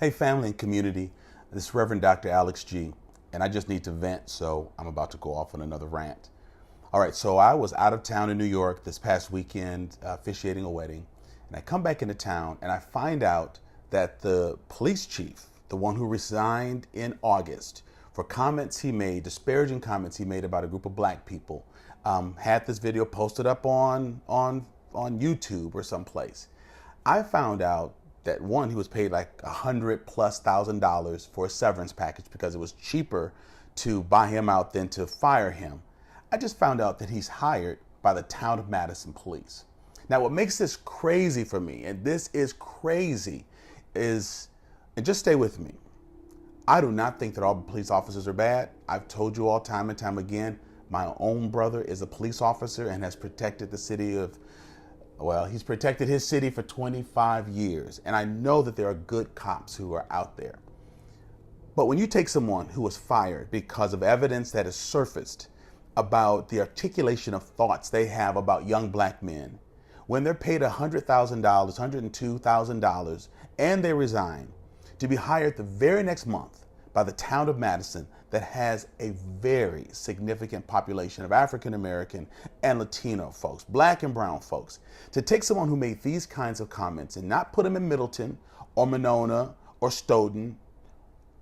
Hey, family and community. This is Reverend Dr Alex Gee, and I just need to vent, so I'm about to go off on another rant. All right, so I was out of town in New York this past weekend officiating a wedding, and I come back into town and I find out that the police chief, the one who resigned in August for comments he made, disparaging comments he made about a group of black people, had this video posted up on YouTube or someplace. I found out that one, he was paid like $100,000+ for a severance package because it was cheaper to buy him out than to fire him. I just found out that he's hired by the Town of Madison police. Now, what makes this crazy for me, and this is crazy, is, and just stay with me, I do not think that all police officers are bad. I've told you all time and time again, my own brother is a police officer and has protected the city of, well, he's protected his city for 25 years. And I know that there are good cops who are out there. But when you take someone who was fired because of evidence that has surfaced about the articulation of thoughts they have about young black men, when they're paid $100,000, $102,000, and they resign, to be hired the very next month by the Town of Madison that has a very significant population of African American and Latino folks, black and brown folks, to take someone who made these kinds of comments and not put him in Middleton or Monona or Stoughton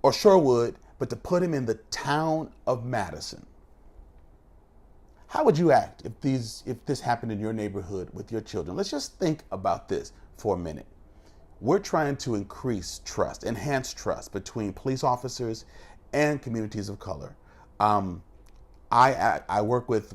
or Shorewood, but to put him in the Town of Madison. How would you act if this happened in your neighborhood with your children? Let's just think about this for a minute. We're trying to increase trust, enhance trust between police officers and communities of color. I work with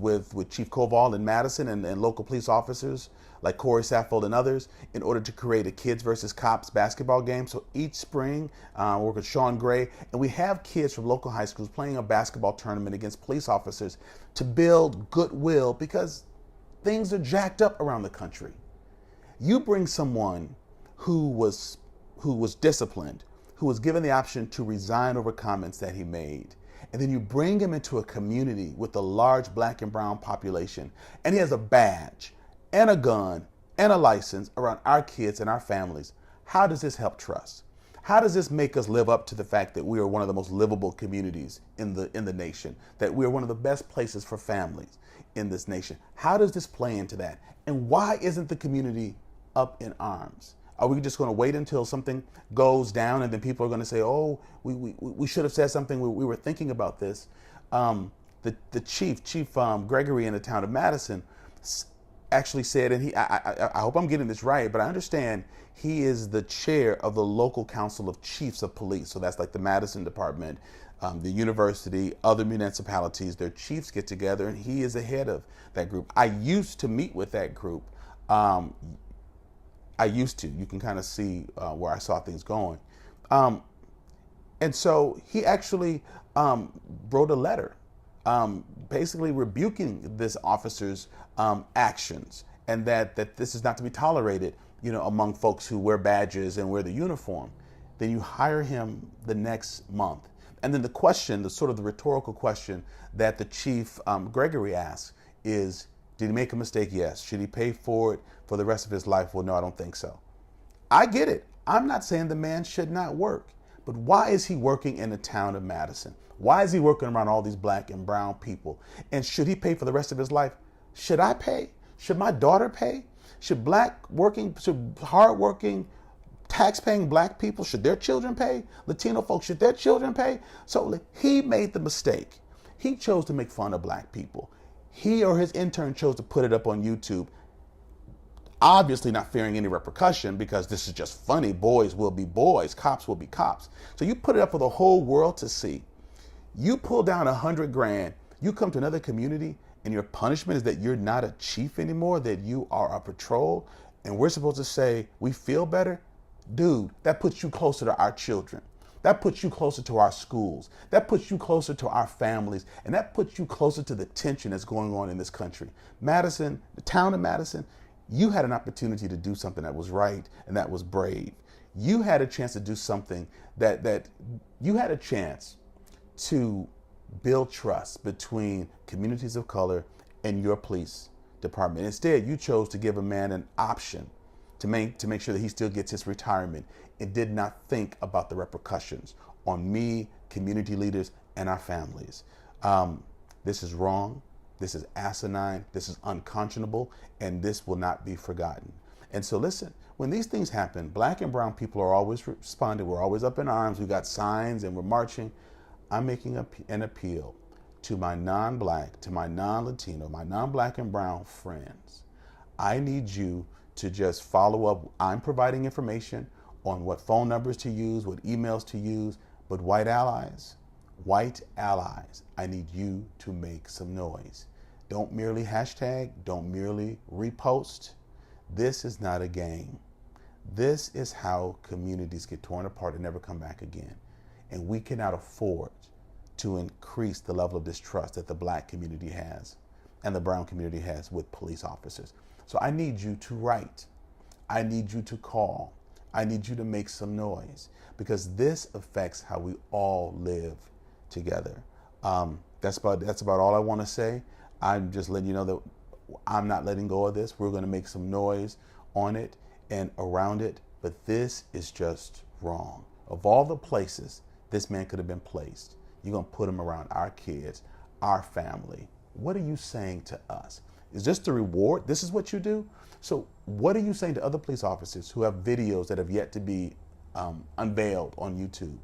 Chief Koval in Madison and local police officers like Corey Saffold and others in order to create a kids versus cops basketball game. So each spring, I work with Sean Gray, and we have kids from local high schools playing a basketball tournament against police officers to build goodwill because things are jacked up around the country. You bring someone who was disciplined, who was given the option to resign over comments that he made, and then you bring him into a community with a large black and brown population, and he has a badge and a gun and a license around our kids and our families. How does this help trust? How does this make us live up to the fact that we are one of the most livable communities in the nation, that we are one of the best places for families in this nation? How does this play into that? And why isn't the community up in arms? Are we just going to wait until something goes down and then people are going to say, oh, we should have said something, we were thinking about this? The chief Gregory in the Town of Madison actually said, and I hope I'm getting this right, but I understand he is the chair of the local council of chiefs of police. So that's like the Madison department, the university, other municipalities, their chiefs get together, and he is the head of that group. I used to meet with that group. You can kind of see where I saw things going. And so he actually wrote a letter basically rebuking this officer's actions, and that this is not to be tolerated, among folks who wear badges and wear the uniform. Then you hire him the next month. And then the sort of the rhetorical question that the chief Gregory asks is, did he make a mistake? Yes. Should he pay for it for the rest of his life? Well, no, I don't think so. I get it. I'm not saying the man should not work, but why is he working in the Town of Madison? Why is he working around all these black and brown people? And should he pay for the rest of his life? Should I pay? Should my daughter pay? Should hardworking, tax-paying black people, should their children pay? Latino folks, should their children pay? So he made the mistake. He chose to make fun of black people. He or his intern chose to put it up on YouTube, obviously not fearing any repercussion because this is just funny. Boys will be boys, cops will be cops. So you put it up for the whole world to see. You pull down $100,000, you come to another community, and your punishment is that you're not a chief anymore, that you are a patrol, and we're supposed to say, we feel better? Dude, that puts you closer to our children. That puts you closer to our schools. That puts you closer to our families. And that puts you closer to the tension that's going on in this country. Madison, the Town of Madison, you had an opportunity to do something that was right and that was brave. You had a chance to do something that you had a chance to build trust between communities of color and your police department. Instead, you chose to give a man an option to make sure that he still gets his retirement, and did not think about the repercussions on me, community leaders, and our families. This is wrong. This is asinine. This is unconscionable, and this will not be forgotten. And so listen, when these things happen, black and brown people are always responding. We're always up in arms. We got signs and we're marching. I'm making an appeal to my non-black, to my non-Latino, my non-black and brown friends. I need you to just follow up. I'm providing information on what phone numbers to use, what emails to use, but white allies, I need you to make some noise. Don't merely hashtag, don't merely repost. This is not a game. This is how communities get torn apart and never come back again. And we cannot afford to increase the level of distrust that the black community has and the brown community has with police officers. So I need you to write. I need you to call. I need you to make some noise, because this affects how we all live together. That's about all I want to say. I'm just letting you know that I'm not letting go of this. We're going to make some noise on it and around it, but this is just wrong. Of all the places this man could have been placed, you're going to put him around our kids, our family. What are you saying to us? Is this the reward? This is what you do? So what are you saying to other police officers who have videos that have yet to be unveiled on YouTube,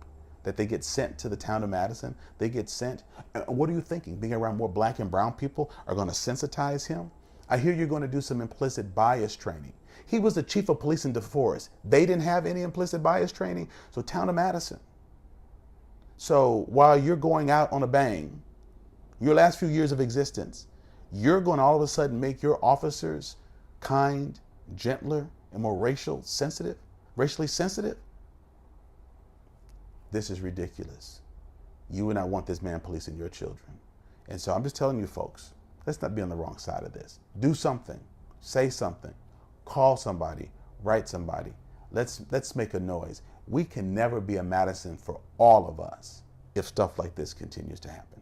that they get sent to the town of Madison? They get sent. What are you thinking? Being around more black and brown people are going to sensitize him? I hear you're going to do some implicit bias training. He was the chief of police in DeForest. They didn't have any implicit bias training. So Town of Madison. So while you're going out on a bang, your last few years of existence, you're going to all of a sudden make your officers kind, gentler, and more racially sensitive? This is ridiculous. You would not want this man policing your children. And so I'm just telling you folks, let's not be on the wrong side of this. Do something, say something, call somebody, write somebody. Let's make a noise. We can never be a Madison for all of us if stuff like this continues to happen.